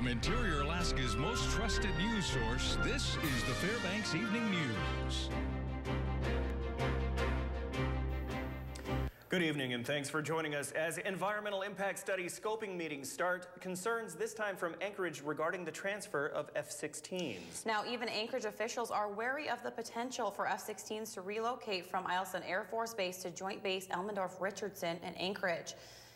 Interior Alaska's most trusted news source, this is the Fairbanks Evening News. Good evening and thanks for joining us. As environmental impact study scoping meetings start, concerns this time from Anchorage regarding the transfer of F-16s. Now, even Anchorage officials are wary of the potential for F-16s to relocate from Eielson Air Force Base to Joint Base Elmendorf-Richardson in Anchorage.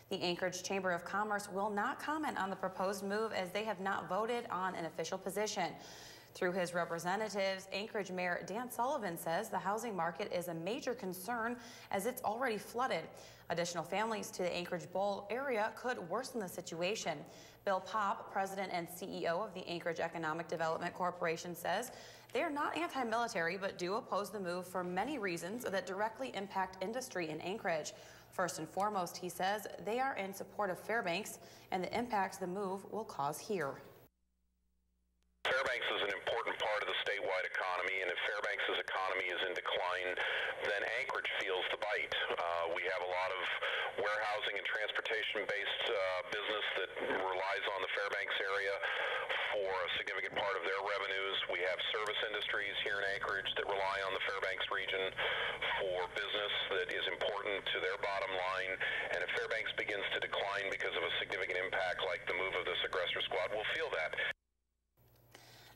The Anchorage Chamber of Commerce will not comment on the proposed move as they have not voted on an official position. Through his representatives, Anchorage Mayor Dan Sullivan says the housing market is a major concern as it's already flooded. Additional families to the Anchorage Bowl area could worsen the situation. Bill Popp, president and CEO of the Anchorage Economic Development Corporation, says they are not anti-military but do oppose the move for many reasons that directly impact industry in Anchorage. First and foremost, he says they are in support of Fairbanks and the impact the move will cause here. Fairbanks is an important part of the statewide economy, and if Fairbanks' economy is in decline, then Anchorage feels the bite. We have a lot of warehousing and transportation-based business that relies on the Fairbanks area for a significant part of their revenues. We have service industries here in Anchorage that rely on the Fairbanks region for business that is important to their bottom line, and if Fairbanks begins to decline because of a significant impact like the move of this aggressor squad, we'll feel that.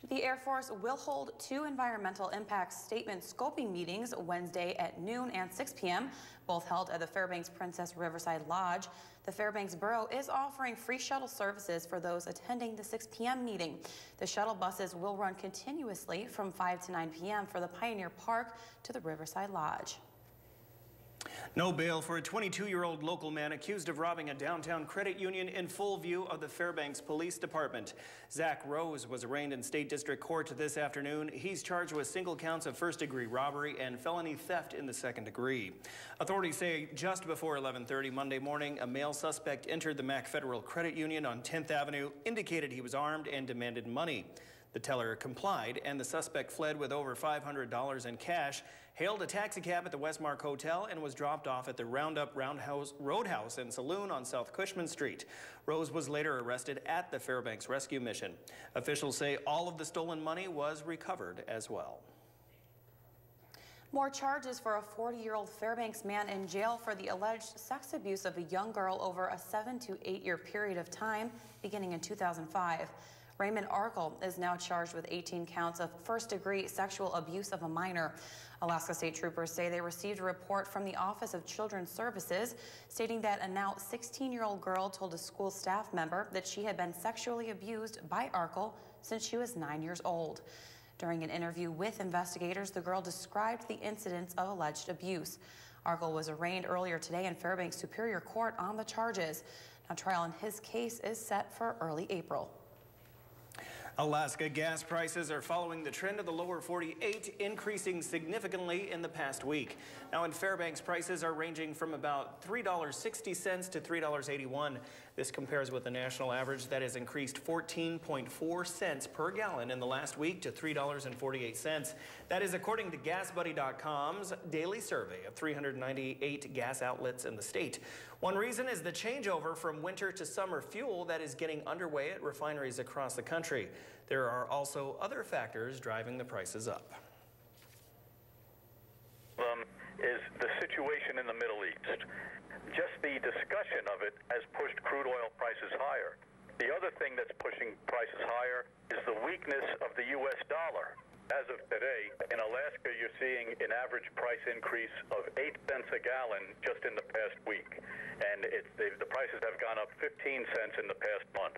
The Air Force will hold 2 environmental impact statement scoping meetings Wednesday at noon and 6 p.m., both held at the Fairbanks Princess Riverside Lodge. The Fairbanks Borough is offering free shuttle services for those attending the 6 p.m. meeting. The shuttle buses will run continuously from 5 to 9 p.m. for the Pioneer Park to the Riverside Lodge. No bail for a 22-year-old local man accused of robbing a downtown credit union in full view of the Fairbanks Police Department. Zach Rose was arraigned in State District Court this afternoon. He's charged with single counts of first-degree robbery and felony theft in the second degree. Authorities say just before 11:30 Monday morning, a male suspect entered the Mac Federal Credit Union on 10th Avenue, indicated he was armed, and demanded money. The teller complied, and the suspect fled with over $500 in cash, hailed a taxi cab at the Westmark Hotel, and was dropped off at the Roadhouse and Saloon on South Cushman Street. Rose was later arrested at the Fairbanks Rescue Mission. Officials say all of the stolen money was recovered as well. More charges for a 40-year-old Fairbanks man in jail for the alleged sex abuse of a young girl over a 7 to 8 year period of time beginning in 2005. Raymond Arkell is now charged with 18 counts of first-degree sexual abuse of a minor. Alaska State Troopers say they received a report from the Office of Children's Services stating that a now 16-year-old girl told a school staff member that she had been sexually abused by Arkell since she was 9 years old. During an interview with investigators, the girl described the incidents of alleged abuse. Arkell was arraigned earlier today in Fairbanks Superior Court on the charges. Now, trial in his case is set for early April. Alaska gas prices are following the trend of the lower 48, increasing significantly in the past week. Now in Fairbanks, prices are ranging from about $3.60 to $3.81. This compares with the national average that has increased 14.4 cents per gallon in the last week to $3.48. That is according to GasBuddy.com's daily survey of 398 gas outlets in the state. One reason is the changeover from winter to summer fuel that is getting underway at refineries across the country. There are also other factors driving the prices up. Is the situation in the Middle East. Just the discussion of it has pushed crude oil prices higher. The other thing that's pushing prices higher is the weakness of the U.S. dollar. As of today, in Alaska, you're seeing an average price increase of 8 cents a gallon just in the past week. And the prices have gone up 15 cents in the past month.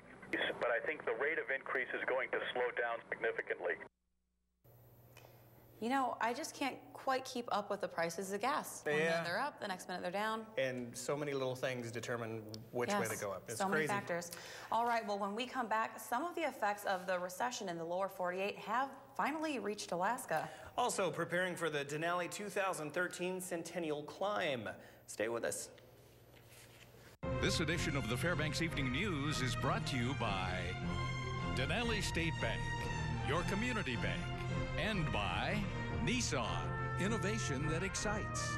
But I think the rate of increase is going to slow down significantly. You know, I just can't quite keep up with the prices of gas. One minute they're up, the next minute they're down. And so many little things determine which way they go up. It's so crazy. Many factors. All right, well, when we come back, some of the effects of the recession in the lower 48 have finally reached Alaska. Also preparing for the Denali 2013 Centennial Climb. Stay with us. This edition of the Fairbanks Evening News is brought to you by Denali State Bank, your community bank, and by Nissan, innovation that excites.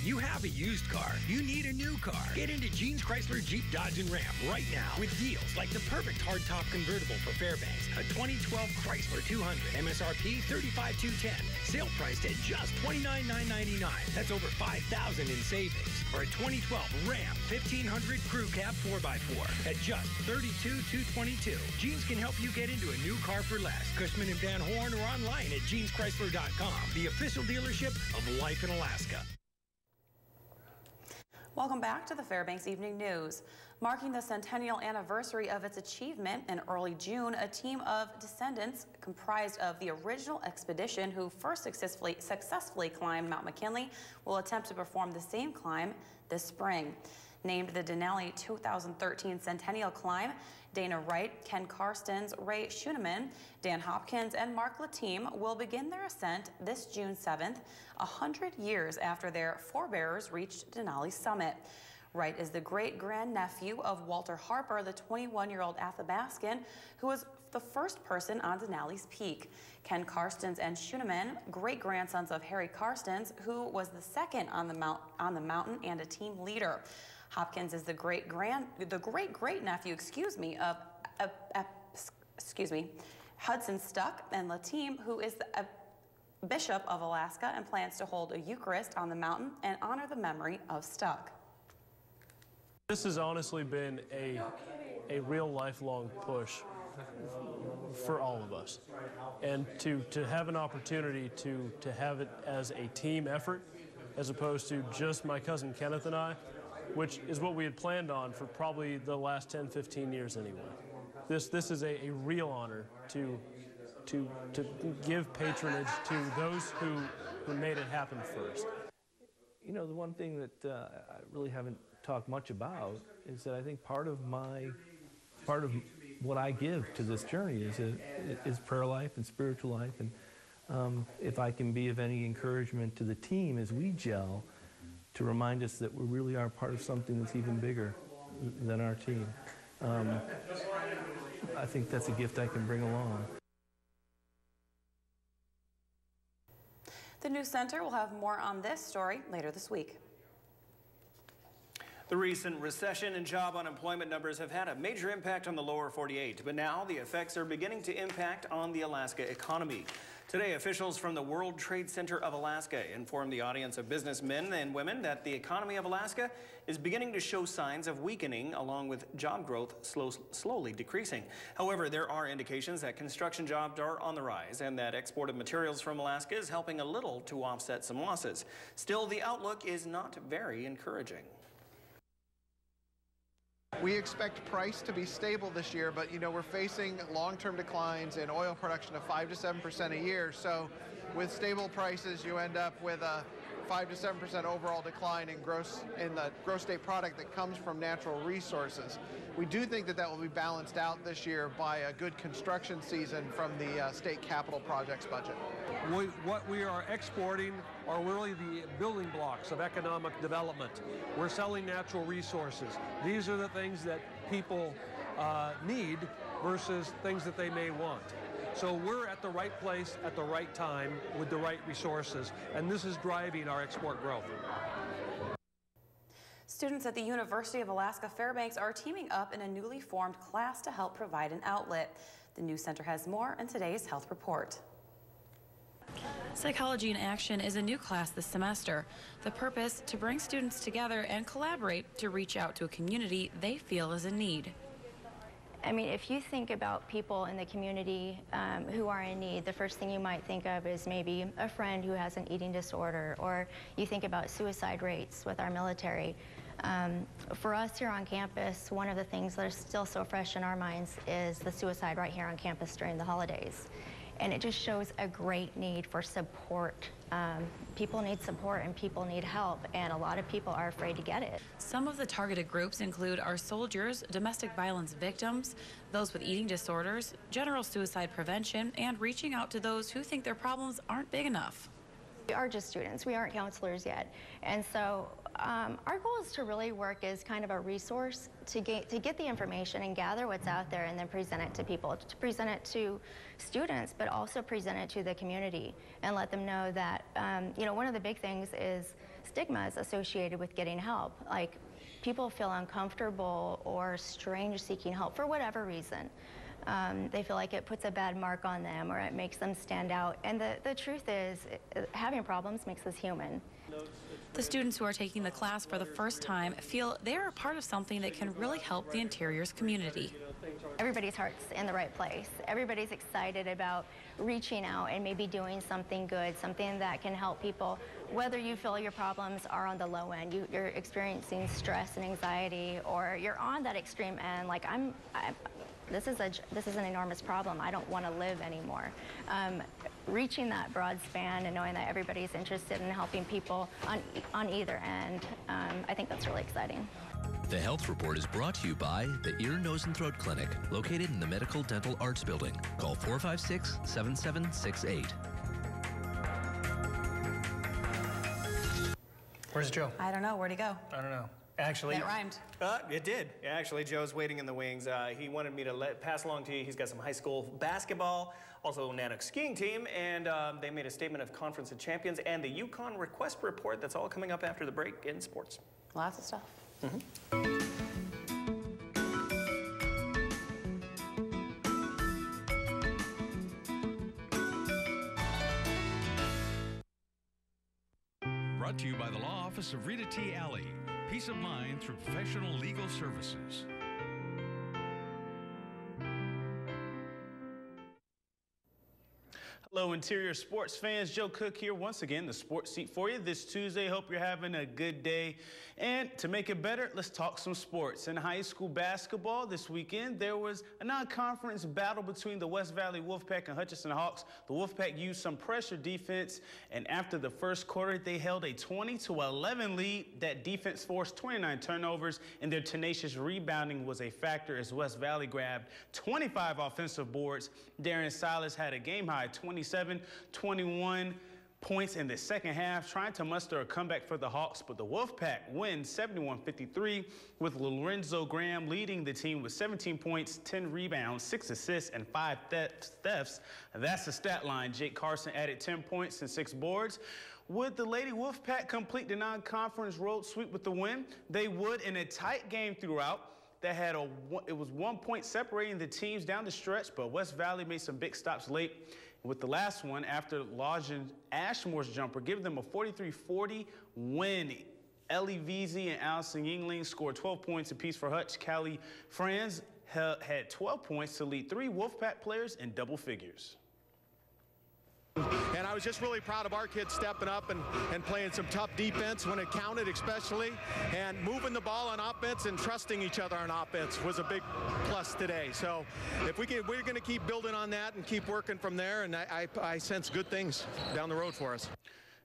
You have a used car. You need a new car. Get into Jeans Chrysler Jeep Dodge and Ram right now with deals like the perfect hardtop convertible for Fairbanks, a 2012 Chrysler 200, MSRP $35,210, sale priced at just $29,999. That's over $5,000 in savings. Or a 2012 Ram 1500 Crew Cab 4x4 at just $32,222. Jeans can help you get into a new car for less. Cushman & Van Horn or online at jeanschrysler.com, the official dealership of life in Alaska. Welcome back to the Fairbanks Evening News. Marking the centennial anniversary of its achievement in early June, a team of descendants comprised of the original expedition who first successfully climbed Mount McKinley will attempt to perform the same climb this spring. Named the Denali 2013 Centennial Climb, Dana Wright, Ken Karstens, Ray Schuneman, Dan Hopkins, and Mark Latime will begin their ascent this June 7th, 100 years after their forebears reached Denali summit. Wright is the great-grandnephew of Walter Harper, the 21-year-old Athabascan, who was the first person on Denali's peak. Ken Karstens and Schuneman, great-grandsons of Harry Karstens, who was the second on the mountain and a team leader. Hopkins is the great-great-nephew, of Hudson Stuck, and Latime, who is the Bishop of Alaska and plans to hold a Eucharist on the mountain and honor the memory of Stuck. This has honestly been a real lifelong push for all of us. And to have an opportunity to have it as a team effort, as opposed to just my cousin Kenneth and I, which is what we had planned on for probably the last 10, 15 years anyway. This is a real honor to give patronage to those who made it happen first. You know, the one thing that I really haven't talked much about is that I think part of what I give to this journey is prayer life and spiritual life, and if I can be of any encouragement to the team as we gel, to remind us that we really are part of something that's even bigger than our team. I think that's a gift I can bring along. The news center will have more on this story later this week. The recent recession and job unemployment numbers have had a major impact on the lower 48, but now the effects are beginning to impact on the Alaska economy. Today, officials from the World Trade Center of Alaska informed the audience of businessmen and women that the economy of Alaska is beginning to show signs of weakening, along with job growth slowly decreasing. However, there are indications that construction jobs are on the rise and that export of materials from Alaska is helping a little to offset some losses. Still, the outlook is not very encouraging. We expect price to be stable this year, but you know, we're facing long-term declines in oil production of 5 to 7% a year. So with stable prices, you end up with a 5 to 7% overall decline in the gross state product that comes from natural resources. We do think that will be balanced out this year by a good construction season from the state capital projects budget. What we are exporting are really the building blocks of economic development. We're selling natural resources. These are the things that people need versus things that they may want. So we're at the right place at the right time with the right resources, and this is driving our export growth. Students at the University of Alaska Fairbanks are teaming up in a newly formed class to help provide an outlet. The News Center has more in today's health report. Psychology in Action is a new class this semester. The purpose, to bring students together and collaborate to reach out to a community they feel is in need. I mean, if you think about people in the community who are in need, the first thing you might think of is maybe a friend who has an eating disorder, or you think about suicide rates with our military. For us here on campus, one of the things that is still so fresh in our minds is the suicide right here on campus during the holidays. And it just shows a great need for support. People need support and people need help, and a lot of people are afraid to get it. Some of the targeted groups include our soldiers, domestic violence victims, those with eating disorders, general suicide prevention, and reaching out to those who think their problems aren't big enough. We are just students. We aren't counselors yet. And so our goal is to really work as kind of a resource to get the information and gather what's out there and then present it to people, to present it to students, but also present it to the community and let them know that, you know, one of the big things is stigmas associated with getting help. Like, people feel uncomfortable or strange seeking help for whatever reason. They feel like it puts a bad mark on them or it makes them stand out. And the truth is, having problems makes us human. The students who are taking the class for the first time feel they are a part of something that can really help the interiors community. Everybody's heart's in the right place. Everybody's excited about reaching out and maybe doing something good, something that can help people. Whether you feel your problems are on the low end, you're experiencing stress and anxiety, or you're on that extreme end, like this is an enormous problem. I don't want to live anymore. Reaching that broad span and knowing that everybody's interested in helping people on either end, I think that's really exciting. The Health Report is brought to you by the Ear, Nose, and Throat Clinic, located in the Medical Dental Arts Building. Call 456-7768. Where's Joe? I don't know. Where'd he go? I don't know. Actually, That rhymed. It did. Actually, Joe's waiting in the wings. He wanted me to pass along to you. He's got some high school basketball, also Nanook skiing team, and they made a statement of Conference of Champions and the Yukon Quest report. That's all coming up after the break in sports. Lots of stuff. Brought to you by the Law Office of Rita T. Alley. Peace of mind through professional legal services. Hello, Interior Sports fans. Joe Cook here once again, the sports seat for you this Tuesday. Hope you're having a good day. And to make it better, let's talk some sports. In high school basketball this weekend, there was a non-conference battle between the West Valley Wolfpack and Hutchinson Hawks. The Wolfpack used some pressure defense, and after the first quarter, they held a 20-11 lead. That defense forced 29 turnovers, and their tenacious rebounding was a factor as West Valley grabbed 25 offensive boards. Darren Silas had a game-high 27-21 points in the second half, trying to muster a comeback for the Hawks, but the Wolfpack wins 71-53 with Lorenzo Graham leading the team with 17 points, 10 rebounds, 6 assists, and 5 thefts. That's the stat line. Jake Carson added 10 points and 6 boards. Would the Lady Wolfpack complete the non-conference road sweep with the win? They would, in a tight game throughout. It was 1 point separating the teams down the stretch, but West Valley made some big stops late. With the last one, after Lodgen Ashmore's jumper, giving them a 43-40 win. Ellie Veazey and Allison Yingling scored 12 points apiece for Hutch. Callie Franz had 12 points to lead 3 Wolfpack players in double figures. And I was just really proud of our kids stepping up and playing some tough defense when it counted, especially, and moving the ball on offense and trusting each other on offense was a big plus today. So if we're going to keep building on that and keep working from there, and I sense good things down the road for us.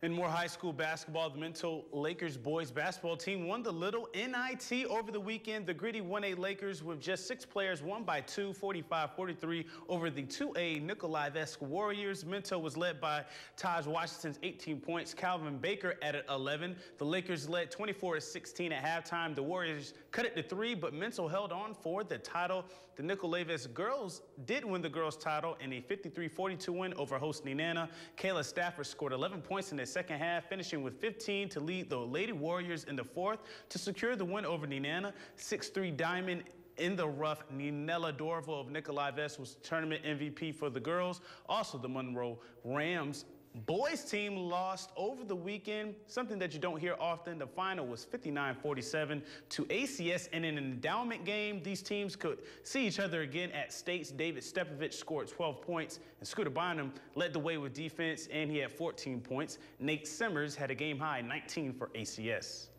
In more high school basketball, the Minto Lakers boys basketball team won the Little NIT over the weekend. The gritty 1A Lakers, with just 6 players, won by 2, 45-43 over the 2A Nikolai-Vesk Warriors. Minto was led by Taj Washington's 18 points. Calvin Baker added 11. The Lakers led 24-16 at halftime. The Warriors cut it to 3, but Minto held on for the title. The Nikolai-Vesk girls did win the girls' title in a 53-42 win over host Nenana. Kayla Stafford scored 11 points in the second half, finishing with 15 to lead the Lady Warriors in the fourth to secure the win over Nenana. 6'3" diamond in the rough, Ninella Dorval of Nikolai-Vesk was tournament MVP for the girls. Also, the Monroe Rams boys team lost over the weekend, something that you don't hear often. The final was 59-47 to ACS. In an endowment game, these teams could see each other again at States. David Stepovich scored 12 points, and Scooter Bynum led the way with defense, and he had 14 points. Nate Simmers had a game-high 19 for ACS.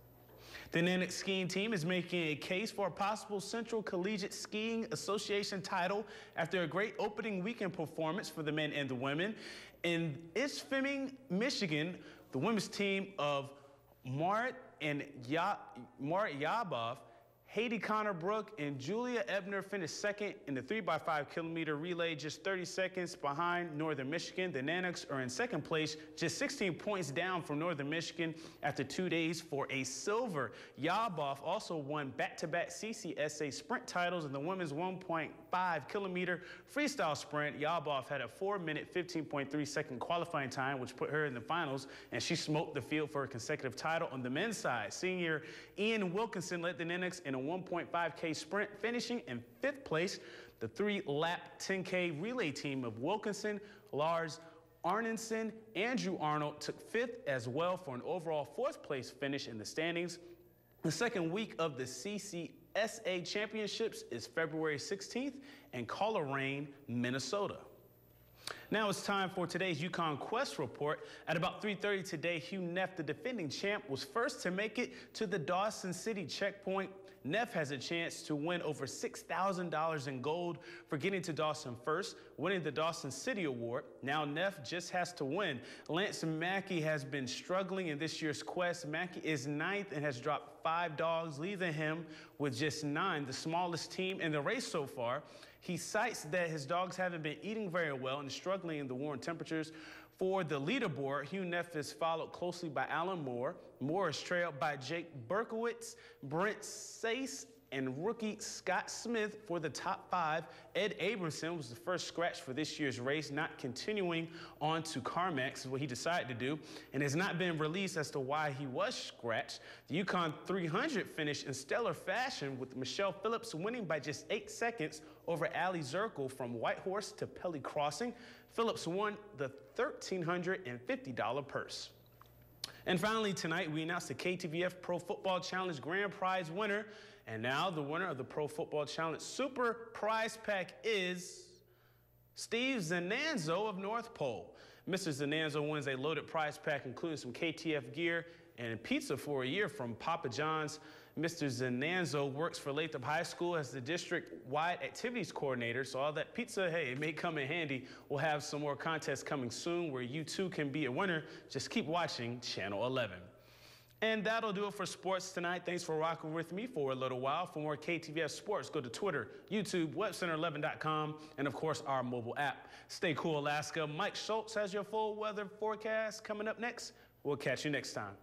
The Nanook skiing team is making a case for a possible Central Collegiate Skiing Association title after a great opening weekend performance for the men and the women. In East Fleming, Michigan, the women's team of Marit and Yabov Haiti Connor Brook and Julia Ebner finished second in the 3x5 kilometer relay, just 30 seconds behind Northern Michigan. The Nanooks are in second place, just 16 points down from Northern Michigan after 2 days for a silver. Yaboff also won back-to-back CCSA sprint titles in the women's 1.5 kilometer freestyle sprint. Yaboff had a 4-minute, 15.3 second qualifying time, which put her in the finals, and she smoked the field for a consecutive title. On the men's side, senior Ian Wilkinson led the Nanooks in a 1.5K sprint, finishing in 5th place. The 3-lap 10K relay team of Wilkinson, Lars Arnenson, Andrew Arnold took 5th as well for an overall 4th place finish in the standings. The second week of the CCSA Championships is February 16th in Coleraine, Minnesota. Now it's time for today's Yukon Quest report. At about 3:30 today, Hugh Neff, the defending champ, was first to make it to the Dawson City checkpoint. Neff has a chance to win over $6,000 in gold for getting to Dawson first, winning the Dawson City Award. Now Neff just has to win. Lance Mackey has been struggling in this year's quest. Mackey is 9th and has dropped 5 dogs, leaving him with just 9, the smallest team in the race so far. He cites that his dogs haven't been eating very well and struggling in the warm temperatures. For the leaderboard, Hugh Neff is followed closely by Alan Moore. Moore is trailed by Jake Berkowitz, Brent Sace, and rookie Scott Smith for the top 5. Ed Abramson was the first scratch for this year's race, not continuing on to Carmax is what he decided to do, and has not been released as to why he was scratched. The Yukon 300 finished in stellar fashion, with Michelle Phillips winning by just 8 seconds over Ali Zirkle from Whitehorse to Pelly Crossing. Phillips won the $1,350 purse. And finally tonight, we announced the KTVF Pro Football Challenge Grand Prize winner. And now the winner of the Pro Football Challenge Super Prize Pack is Steve Zananzo of North Pole. Mr. Zananzo wins a loaded prize pack, including some KTF gear and pizza for a year from Papa John's. Mr. Zananzo works for Latham High School as the district-wide activities coordinator, so all that pizza, hey, it may come in handy. We'll have some more contests coming soon where you too can be a winner. Just keep watching Channel 11. And that'll do it for sports tonight. Thanks for rocking with me for a little while. For more KTVF sports, go to Twitter, YouTube, webcenter11.com, and of course our mobile app. Stay cool, Alaska. Mike Schultz has your full weather forecast coming up next. We'll catch you next time.